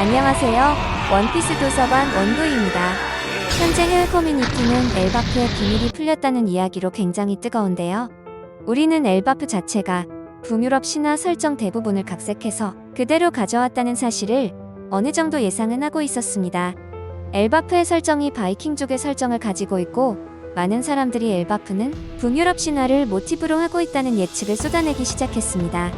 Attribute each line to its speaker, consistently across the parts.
Speaker 1: 안녕하세요. 원피스 도서관 원구입니다. 현재 해외 커뮤니티는 엘바프의 비밀이 풀렸다는 이야기로 굉장히 뜨거운데요. 우리는 엘바프 자체가 북유럽 신화 설정 대부분을 각색해서 그대로 가져왔다는 사실을 어느 정도 예상은 하고 있었습니다. 엘바프의 설정이 바이킹족의 설정을 가지고 있고, 많은 사람들이 엘바프는 북유럽 신화를 모티브로 하고 있다는 예측을 쏟아내기 시작했습니다.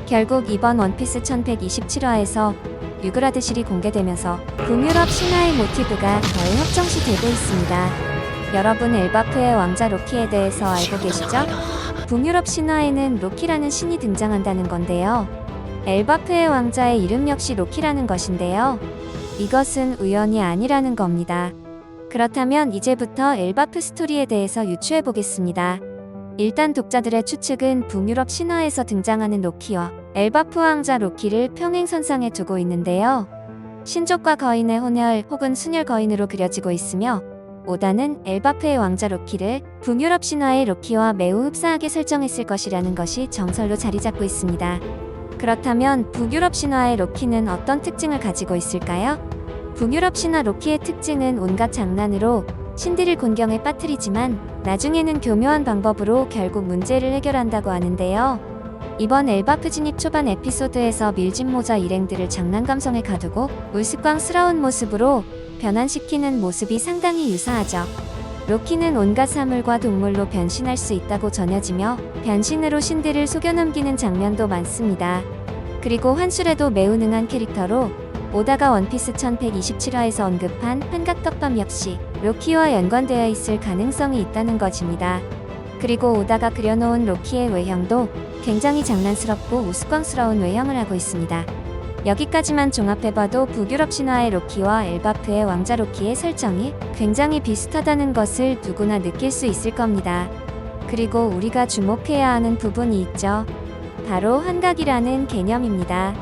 Speaker 1: 결국 이번 원피스 1127화에서 뉴그라드실이 공개되면서 북유럽 신화의 모티브가 거의 확정시 되고 있습니다. 여러분, 엘바프의 왕자 로키에 대해서 알고 계시죠? 북유럽 신화에는 로키라는 신이 등장한다는 건데요. 엘바프의 왕자의 이름 역시 로키라는 것인데요. 이것은 우연이 아니라는 겁니다. 그렇다면 이제부터 엘바프 스토리에 대해서 유추해 보겠습니다. 일단 독자들의 추측은 북유럽 신화에서 등장하는 로키와 엘바프 왕자 로키를 평행선상에 두고 있는데요. 신족과 거인의 혼혈 혹은 순혈 거인으로 그려지고 있으며, 오다는 엘바프의 왕자 로키를 북유럽 신화의 로키와 매우 흡사하게 설정했을 것이라는 것이 정설로 자리 잡고 있습니다. 그렇다면 북유럽 신화의 로키는 어떤 특징을 가지고 있을까요? 북유럽 신화 로키의 특징은 온갖 장난으로 신들을 곤경에 빠뜨리지만 나중에는 교묘한 방법으로 결국 문제를 해결한다고 하는데요. 이번 엘바프 진입 초반 에피소드에서 밀짚 모자 일행들을 장난 감성에 가두고 우스꽝스러운 모습으로 변환시키는 모습이 상당히 유사하죠. 로키는 온갖 사물과 동물로 변신할 수 있다고 전해지며 변신으로 신들을 속여넘기는 장면도 많습니다. 그리고 환술에도 매우 능한 캐릭터로, 오다가 원피스 1127화에서 언급한 환각떡밤 역시 로키와 연관되어 있을 가능성이 있다는 것입니다. 그리고 오다가 그려놓은 로키의 외형도 굉장히 장난스럽고 우스꽝스러운 외형을 하고 있습니다. 여기까지만 종합해봐도 북유럽 신화의 로키와 엘바프의 왕자 로키의 설정이 굉장히 비슷하다는 것을 누구나 느낄 수 있을 겁니다. 그리고 우리가 주목해야 하는 부분이 있죠. 바로 환각이라는 개념입니다.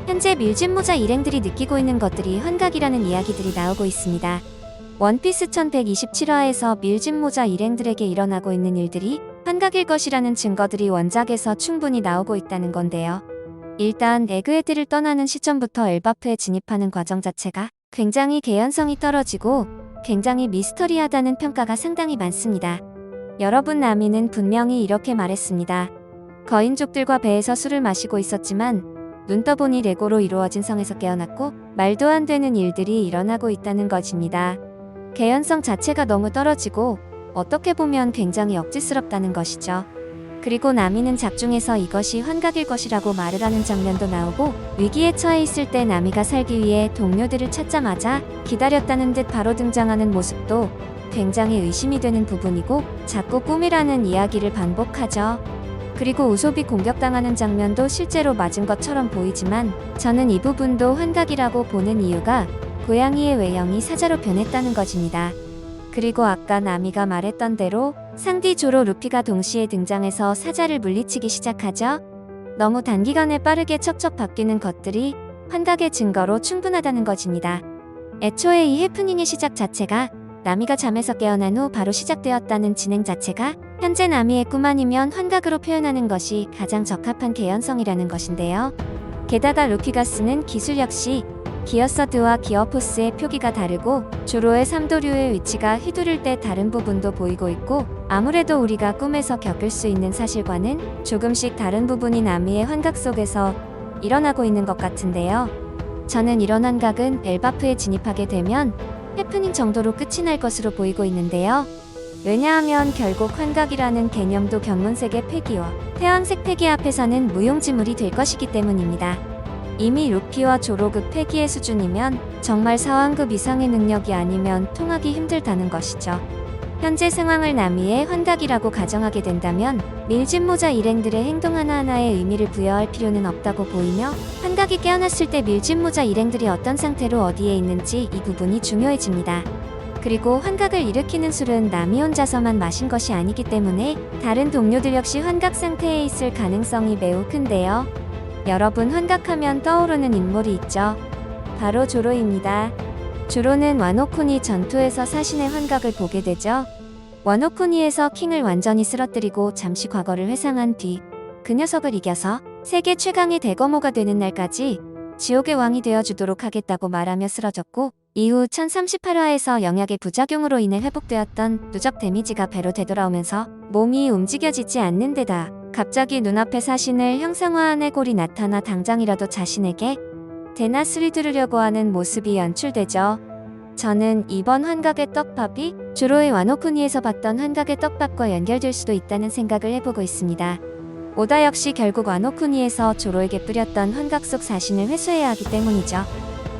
Speaker 1: 현재 밀짚 모자 일행들이 느끼고 있는 것들이 환각이라는 이야기들이 나오고 있습니다. 원피스 1127화에서 밀짚 모자 일행들에게 일어나고 있는 일들이 환각일 것이라는 증거들이 원작에서 충분히 나오고 있다는 건데요. 일단 에그헤드를 떠나는 시점부터 엘바프에 진입하는 과정 자체가 굉장히 개연성이 떨어지고 굉장히 미스터리하다는 평가가 상당히 많습니다. 여러분, 나미는 분명히 이렇게 말했습니다. 거인족들과 배에서 술을 마시고 있었지만 눈 떠보니 레고로 이루어진 성에서 깨어났고 말도 안 되는 일들이 일어나고 있다는 것입니다. 개연성 자체가 너무 떨어지고 어떻게 보면 굉장히 억지스럽다는 것이죠. 그리고 나미는 작중에서 이것이 환각일 것이라고 말을 하는 장면도 나오고, 위기에 처해 있을 때 나미가 살기 위해 동료들을 찾자마자 기다렸다는 듯 바로 등장하는 모습도 굉장히 의심이 되는 부분이고, 자꾸 꿈이라는 이야기를 반복하죠. 그리고 우소비 공격당하는 장면도 실제로 맞은 것처럼 보이지만 저는 이 부분도 환각이라고 보는 이유가 고양이의 외형이 사자로 변했다는 것입니다. 그리고 아까 나미가 말했던 대로 상디 조로 루피가 동시에 등장해서 사자를 물리치기 시작하죠. 너무 단기간에 빠르게 척척 바뀌는 것들이 환각의 증거로 충분하다는 것입니다. 애초에 이 해프닝의 시작 자체가 나미가 잠에서 깨어난 후 바로 시작되었다는 진행 자체가 현재 나미의 꿈 아니면 환각으로 표현하는 것이 가장 적합한 개연성이라는 것인데요. 게다가 루피가 쓰는 기술 역시 기어서드와 기어포스의 표기가 다르고 조로의 3도류의 위치가 휘두를 때 다른 부분도 보이고 있고, 아무래도 우리가 꿈에서 겪을 수 있는 사실과는 조금씩 다른 부분이 나미의 환각 속에서 일어나고 있는 것 같은데요. 저는 이런 환각은 엘바프에 진입하게 되면 해프닝 정도로 끝이 날 것으로 보이고 있는데요. 왜냐하면 결국 환각이라는 개념도 견문색의 폐기와 태양색 폐기 앞에서는 무용지물이 될 것이기 때문입니다. 이미 루피와 조로급 폐기의 수준이면 정말 사왕급 이상의 능력이 아니면 통하기 힘들다는 것이죠. 현재 상황을 나미의 환각이라고 가정하게 된다면 밀짚 모자 일행들의 행동 하나하나에 의미를 부여할 필요는 없다고 보이며, 환각이 깨어났을 때 밀짚 모자 일행들이 어떤 상태로 어디에 있는지 이 부분이 중요해집니다. 그리고 환각을 일으키는 술은 나미 혼자서만 마신 것이 아니기 때문에 다른 동료들 역시 환각 상태에 있을 가능성이 매우 큰데요. 여러분, 환각하면 떠오르는 인물이 있죠. 바로 조로입니다. 조로는 와노쿠니 전투에서 사신의 환각을 보게 되죠. 와노쿠니에서 킹을 완전히 쓰러뜨리고 잠시 과거를 회상한 뒤 그 녀석을 이겨서 세계 최강의 대거모가 되는 날까지 지옥의 왕이 되어주도록 하겠다고 말하며 쓰러졌고 이후 1038화에서 영약의 부작용으로 인해 회복되었던 누적 데미지가 배로 되돌아오면서 몸이 움직여지지 않는 데다 갑자기 눈앞에 사신을 형상화한 해골이 나타나 당장이라도 자신에게 대낮술이 들으려고 하는 모습이 연출되죠. 저는 이번 환각의 떡밥이 조로의 와노쿠니에서 봤던 환각의 떡밥과 연결될 수도 있다는 생각을 해보고 있습니다. 오다 역시 결국 와노쿠니에서 조로에게 뿌렸던 환각 속 사신을 회수해야 하기 때문이죠.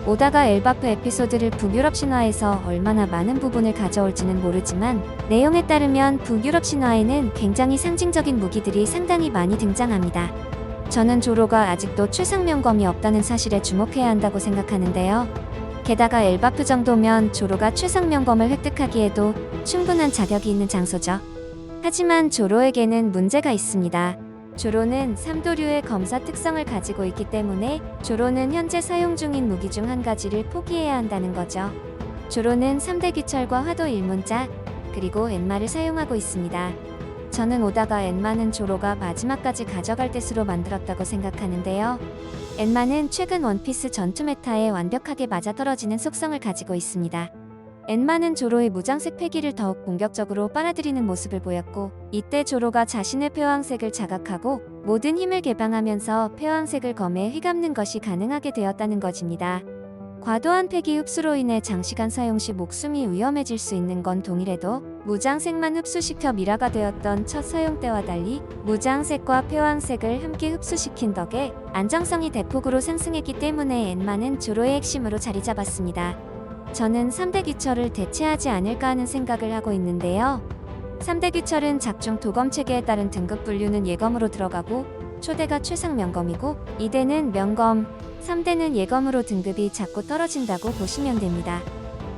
Speaker 1: 오다가 엘바프 에피소드를 북유럽 신화에서 얼마나 많은 부분을 가져올지는 모르지만 내용에 따르면 북유럽 신화에는 굉장히 상징적인 무기들이 상당히 많이 등장합니다. 저는 조로가 아직도 최상명검이 없다는 사실에 주목해야 한다고 생각하는데요. 게다가 엘바프 정도면 조로가 최상명검을 획득하기에도 충분한 자격이 있는 장소죠. 하지만 조로에게는 문제가 있습니다. 조로는 3도류의 검사 특성을 가지고 있기 때문에 조로는 현재 사용 중인 무기 중 한 가지를 포기해야 한다는 거죠. 조로는 3대 귀철과 화도 일문자 그리고 엔마를 사용하고 있습니다. 저는 오다가 엔마는 조로가 마지막까지 가져갈 뜻으로 만들었다고 생각하는데요. 엔마는 최근 원피스 전투 메타에 완벽하게 맞아떨어지는 속성을 가지고 있습니다. 엔마는 조로의 무장색 패기를 더욱 공격적으로 빨아들이는 모습을 보였고 이때 조로가 자신의 폐왕색을 자각하고 모든 힘을 개방하면서 폐왕색을 검에 휘감는 것이 가능하게 되었다는 것입니다. 과도한 패기 흡수로 인해 장시간 사용 시 목숨이 위험해질 수 있는 건 동일해도 무장색만 흡수시켜 미라가 되었던 첫 사용 때와 달리 무장색과 폐왕색을 함께 흡수시킨 덕에 안정성이 대폭으로 상승했기 때문에 엔마는 조로의 핵심으로 자리 잡았습니다. 저는 3대 귀철을 대체하지 않을까 하는 생각을 하고 있는데요. 3대 귀철은 작중 도검 체계에 따른 등급 분류는 예검으로 들어가고 초대가 최상명검이고 2대는 명검, 3대는 예검으로 등급이 자꾸 떨어진다고 보시면 됩니다.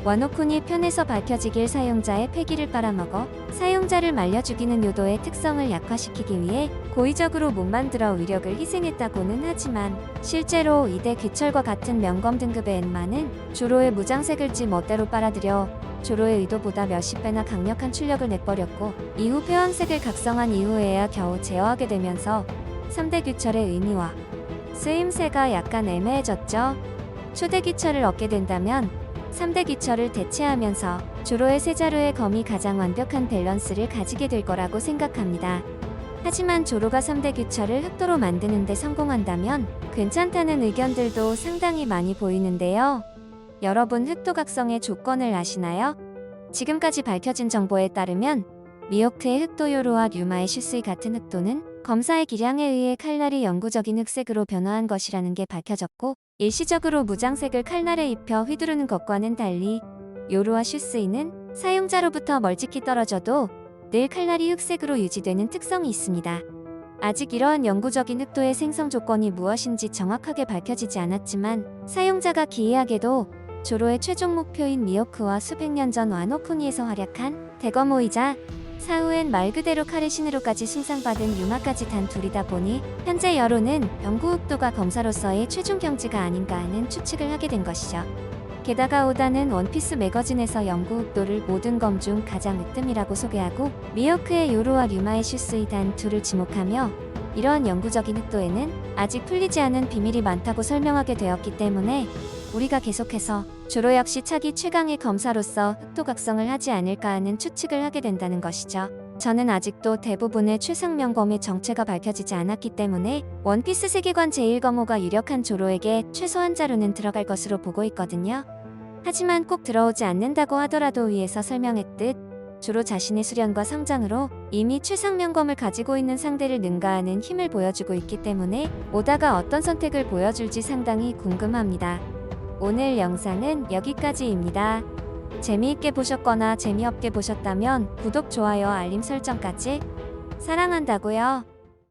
Speaker 1: 와노쿠니 편에서 밝혀지길 사용자의 패기를 빨아먹어 사용자를 말려 죽이는 요도의 특성을 약화시키기 위해 고의적으로 못 만들어 위력을 희생했다고는 하지만 실제로 2대 귀철과 같은 명검 등급의 엔마는 조로의 무장색을 지 멋대로 빨아들여 조로의 의도보다 몇십 배나 강력한 출력을 내버렸고 이후 폐왕색을 각성한 이후에야 겨우 제어하게 되면서 3대 귀철의 의미와 쓰임새가 약간 애매해졌죠. 초대 귀철을 얻게 된다면 3대 귀철을 대체하면서 조로의 세 자루의 검이 가장 완벽한 밸런스를 가지게 될 거라고 생각합니다. 하지만 조로가 3대 귀철을 흑도로 만드는 데 성공한다면 괜찮다는 의견들도 상당히 많이 보이는데요. 여러분 흑도 각성의 조건을 아시나요? 지금까지 밝혀진 정보에 따르면 미호크의 흑도 요로와 류마의 슈스이 같은 흑도는 검사의 기량에 의해 칼날이 영구적인 흑색으로 변화한 것이라는 게 밝혀졌고 일시적으로 무장색을 칼날에 입혀 휘두르는 것과는 달리 요로와 슈스이는 사용자로부터 멀찍이 떨어져도 늘 칼날이 흑색으로 유지되는 특성이 있습니다. 아직 이러한 영구적인 흑도의 생성 조건이 무엇인지 정확하게 밝혀지지 않았지만 사용자가 기이하게도 조로의 최종 목표인 미호크와 수백 년 전 와노쿠니에서 활약한 대검호이자 사후엔 말 그대로 칼의 신으로까지 숭상받은 유마까지 단 둘이다 보니 현재 여론은 영구흑도가 검사로서의 최종 경지가 아닌가 하는 추측을 하게 된 것이죠. 게다가 오다는 원피스 매거진에서 영구흑도를 모든 검 중 가장 으뜸이라고 소개하고 미호크의 요로와 류마의 슈스이 단 둘을 지목하며 이러한 영구적인 흑도에는 아직 풀리지 않은 비밀이 많다고 설명하게 되었기 때문에 우리가 계속해서 조로 역시 차기 최강의 검사로서 흑도 각성을 하지 않을까 하는 추측을 하게 된다는 것이죠. 저는 아직도 대부분의 최상명검의 정체가 밝혀지지 않았기 때문에 원피스 세계관 제1검호가 유력한 조로에게 최소 한 자루는 들어갈 것으로 보고 있거든요. 하지만 꼭 들어오지 않는다고 하더라도 위에서 설명했듯 조로 자신의 수련과 성장으로 이미 최상명검을 가지고 있는 상대를 능가하는 힘을 보여주고 있기 때문에 오다가 어떤 선택을 보여줄지 상당히 궁금합니다. 오늘 영상은 여기까지입니다. 재미있게 보셨거나 재미없게 보셨다면 구독, 좋아요, 알림 설정까지 사랑한다고요.